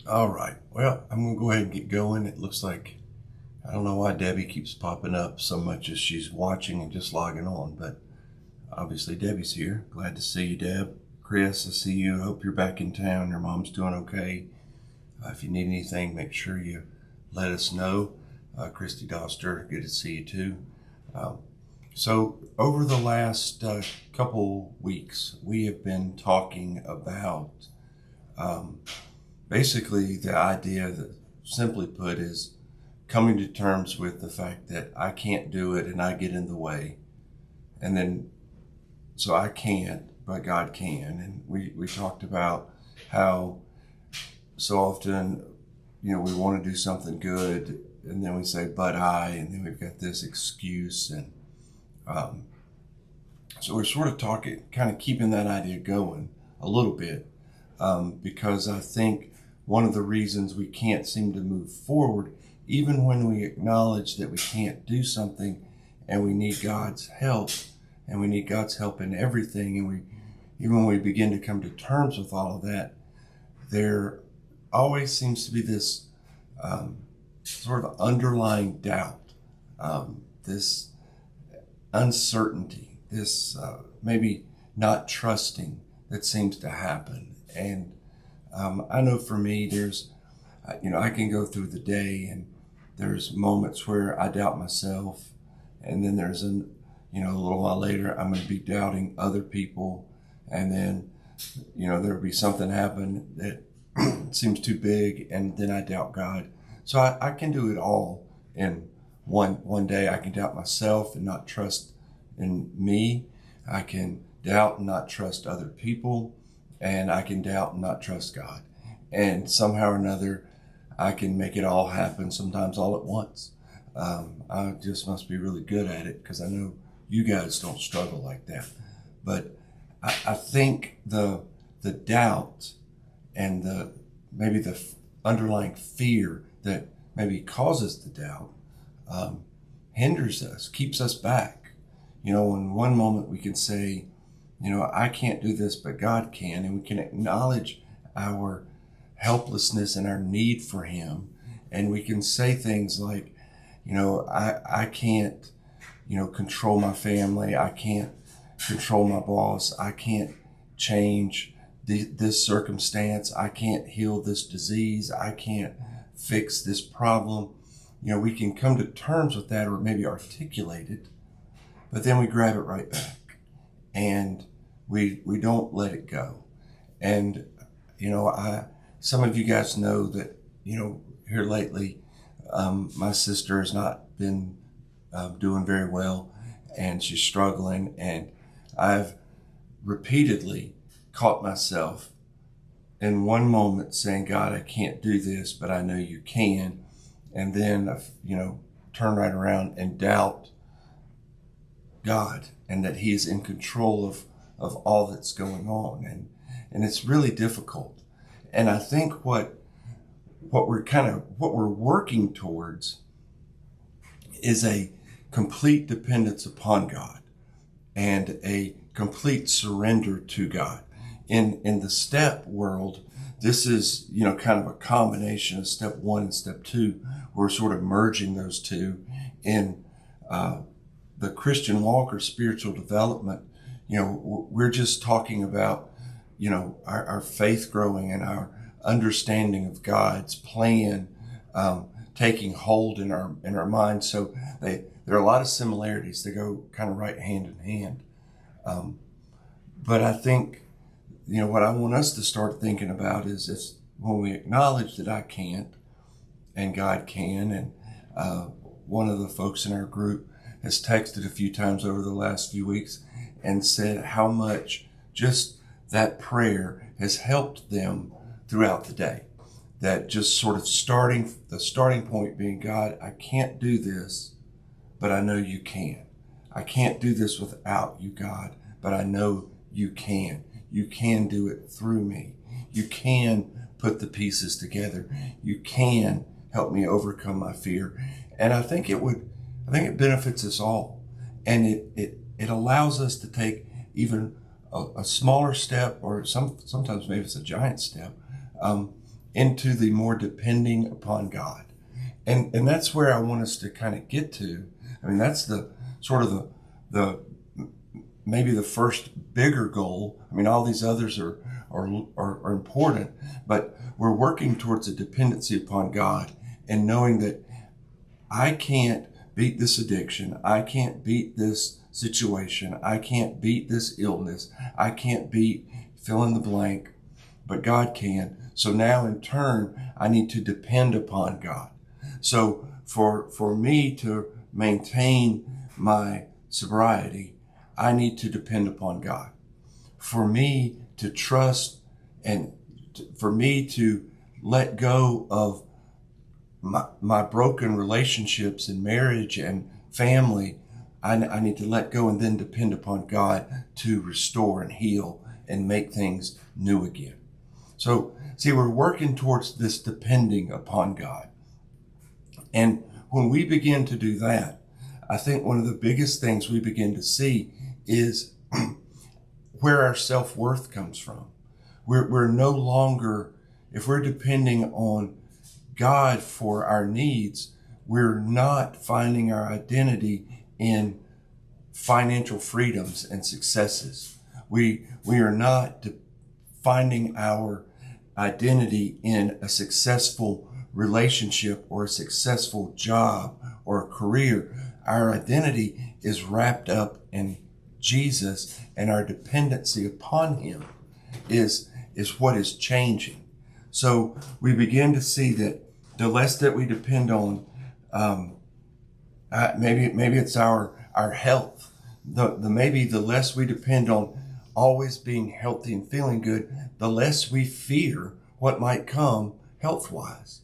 All right. Well, I'm going to go ahead and get going. It looks like, I don't know why Debbie keeps popping up so much as she's watching and just logging on, but obviously Debbie's here. Glad to see you, Deb. Chris, I see you. Hope you're back in town. Your mom's doing okay. If you need anything, make sure you let us know. Christy Doster, good to see you too. Um, so over the last couple weeks, we have been talking about um, basically the idea that, simply put, is coming to terms with the fact that I can't do it and I get in the way. And then, so I can't, but God can. And we talked about how so often, we want to do something good and then we say, but and then we've got this excuse. And um, so we're sort of talking, kind of keeping that idea going a little bit, because I think one of the reasons we can't seem to move forward, even when we acknowledge that we can't do something and we need God's help, and we need God's help in everything, and even when we begin to come to terms with all of that, there always seems to be this sort of underlying doubt, this uncertainty, this maybe not trusting that seems to happen. And I know for me, I can go through the day and there's moments where I doubt myself. And then there's a little while later, I'm going to be doubting other people. And then, there'll be something happen that seems too big. And then I doubt God. So I can do it all in one day. I can doubt myself and not trust in me. I can doubt and not trust other people. And I can doubt and not trust God. And somehow or another, I can make it all happen, sometimes all at once. I just must be really good at it, because I know you guys don't struggle like that. But I think the doubt and maybe the underlying fear that maybe causes the doubt hinders us, keeps us back. In one moment we can say, I can't do this, but God can. And we can acknowledge our helplessness and our need for Him. And we can say things like, I can't, control my family. I can't control my boss. I can't change this circumstance. I can't heal this disease. I can't fix this problem. We can come to terms with that, or maybe articulate it, but then we grab it right back. And we don't let it go. And, some of you guys know that, here lately, my sister has not been doing very well, and she's struggling. And I've repeatedly caught myself in one moment saying, God, I can't do this, but I know you can. And then, turn right around and doubt God, and that He is in control of all that's going on. And it's really difficult. And I think what we're working towards is a complete dependence upon God and a complete surrender to God. In the step world, this is, kind of a combination of step 1 and step 2. We're sort of merging those two in the Christian walk or spiritual development. We're just talking about, our faith growing and our understanding of God's plan taking hold in our minds. So there are a lot of similarities. They go kind of right hand in hand. But I think, what I want us to start thinking about is when we acknowledge that I can't and God can. And one of the folks in our group has texted a few times over the last few weeks and said how much just that prayer has helped them throughout the day. That just sort of the starting point being, God, I can't do this, but I know you can. I can't do this without you, God, but I know you can. You can do it through me. You can put the pieces together. You can help me overcome my fear. And I think it benefits us all. And it allows us to take even a smaller step, or sometimes maybe it's a giant step, into the more depending upon God. And that's where I want us to kind of get to. I mean, that's the sort of the maybe the first bigger goal. I mean, all these others are important, but we're working towards a dependency upon God and knowing that I can't beat this addiction. I can't beat this situation. I can't beat this illness. I can't beat fill in the blank, but God can. So now in turn, I need to depend upon God. So for me to maintain my sobriety, I need to depend upon God. For me to trust and for me to let go of my broken relationships in marriage and family, I need to let go and then depend upon God to restore and heal and make things new again. So, see, we're working towards this depending upon God. And when we begin to do that, I think one of the biggest things we begin to see is where our self-worth comes from. We're no longer, if we're depending on God for our needs, we're not finding our identity in financial freedoms and successes. We are not finding our identity in a successful relationship or a successful job or a career. Our identity is wrapped up in Jesus, and our dependency upon him is what is changing. So we begin to see that the less that we depend on, maybe it's our health. Maybe the less we depend on always being healthy and feeling good, the less we fear what might come health-wise.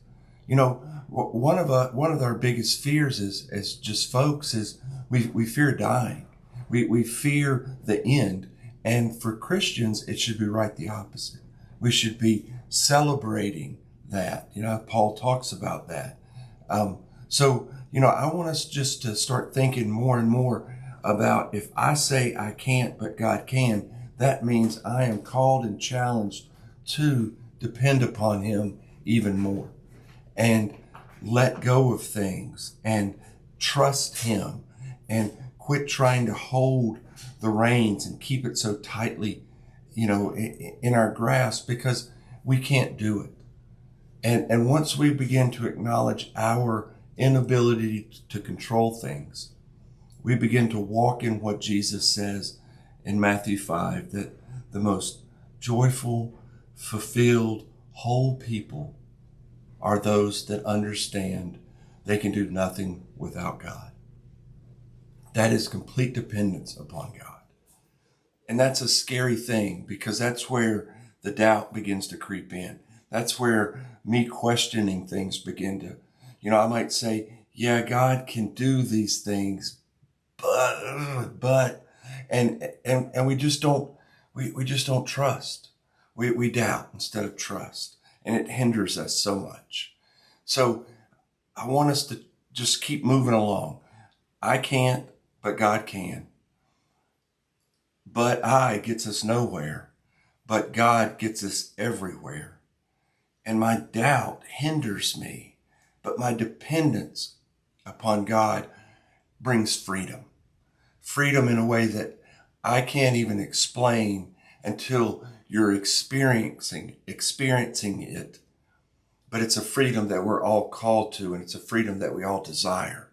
You know, one of our biggest fears as just folks is we fear dying. We fear the end. And for Christians, it should be right the opposite. We should be celebrating that. You know, Paul talks about that. So, you know, I want us just to start thinking more and more about if I say I can't, but God can, that means I am called and challenged to depend upon him even more and let go of things and trust him and quit trying to hold the reins and keep it so tightly, you know, in our grasp, because we can't do it. And once we begin to acknowledge our inability to control things, we begin to walk in what Jesus says in Matthew 5, that the most joyful, fulfilled, whole people are those that understand they can do nothing without God. That is complete dependence upon God. And that's a scary thing, because that's where the doubt begins to creep in. That's where me questioning things begin to, you know, I might say, yeah, God can do these things, but, and we just don't trust. We doubt instead of trust, and it hinders us so much. So I want us to just keep moving along. I can't, but God can. But I gets us nowhere, but God gets us everywhere. And my doubt hinders me, but my dependence upon God brings freedom. Freedom in a way that I can't even explain until you're experiencing it. But it's a freedom that we're all called to, and it's a freedom that we all desire.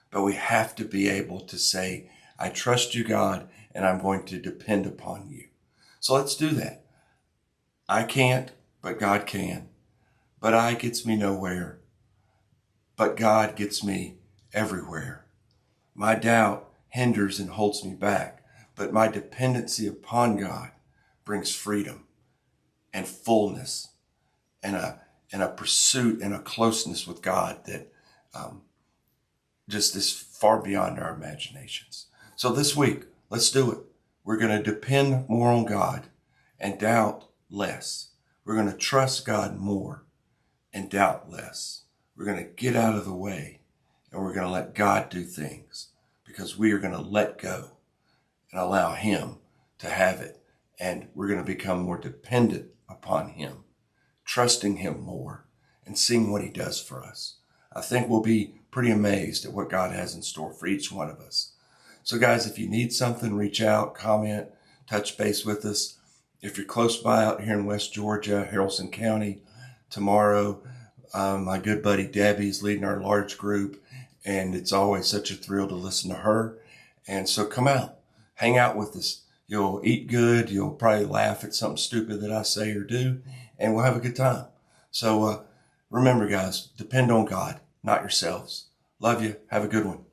But we have to be able to say, I trust you, God, and I'm going to depend upon you. So let's do that. I can't, but God can. But I gets me nowhere. But God gets me everywhere. My doubt hinders and holds me back, but my dependency upon God brings freedom and fullness and a pursuit and a closeness with God that just is far beyond our imaginations. So this week, let's do it. We're going to depend more on God and doubt less. We're going to trust God more and doubt less. We're going to get out of the way, and we're going to let God do things, because we are going to let go and allow him to have it. And we're going to become more dependent upon him, trusting him more and seeing what he does for us. I think we'll be pretty amazed at what God has in store for each one of us. So guys, if you need something, reach out, comment, touch base with us. If you're close by out here in West Georgia, Haralson County, tomorrow, my good buddy Debbie's leading our large group, and it's always such a thrill to listen to her. And so come out, hang out with us. You'll eat good. You'll probably laugh at something stupid that I say or do, and we'll have a good time. So remember, guys, depend on God, not yourselves. Love you. Have a good one.